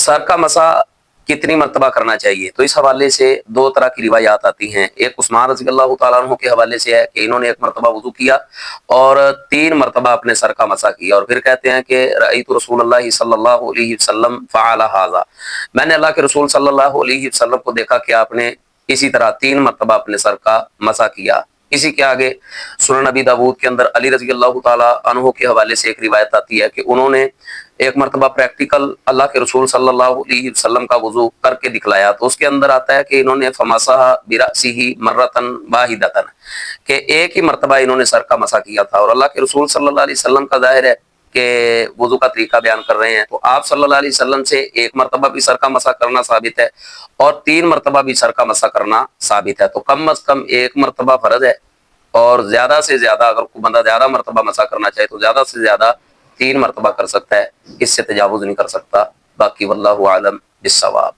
سر کا مسا کتنی مرتبہ کرنا چاہیے؟ تو اس حوالے سے دو طرح کی روایات آتی ہیں. ایک عثمان رضی اللہ تعالیٰ عنہ کے حوالے سے ہے کہ انہوں نے ایک مرتبہ وضو کیا اور 3 مرتبہ اپنے سر کا مسا کیا، اور پھر کہتے ہیں کہ رأیت رسول اللہ صلی اللہ علیہ وسلم فعل ھذا، میں نے اللہ کے رسول صلی اللہ علیہ وسلم کو دیکھا کہ آپ نے اسی طرح 3 مرتبہ اپنے سر کا مسا کیا. اسی کے آگے سنن نبی داؤد کے اندر علی رضی اللہ تعالیٰ عنہ کے حوالے سے ایک روایت آتی ہے کہ انہوں نے ایک مرتبہ پریکٹیکل اللہ کے رسول صلی اللہ علیہ وسلم کا وضو کر کے دکھلایا، تو اس کے اندر آتا ہے کہ انہوں نے فمسح برأسہ مرۃ واحدۃ، کہ ایک ہی مرتبہ انہوں نے سر کا مسا کیا تھا. اور اللہ کے رسول صلی اللہ علیہ وسلم کا ظاہر ہے کہ وضو کا طریقہ بیان کر رہے ہیں، تو آپ صلی اللہ علیہ وسلم سے ایک مرتبہ بھی سر کا مسا کرنا ثابت ہے اور 3 مرتبہ بھی سر کا مسا کرنا ثابت ہے. تو کم از کم ایک مرتبہ فرض ہے، اور زیادہ سے زیادہ اگر کوئی بندہ زیادہ مرتبہ مسا کرنا چاہے تو زیادہ سے زیادہ 3 مرتبہ کر سکتا ہے، اس سے تجاوز نہیں کر سکتا. باقی واللہ اعلم بالصواب.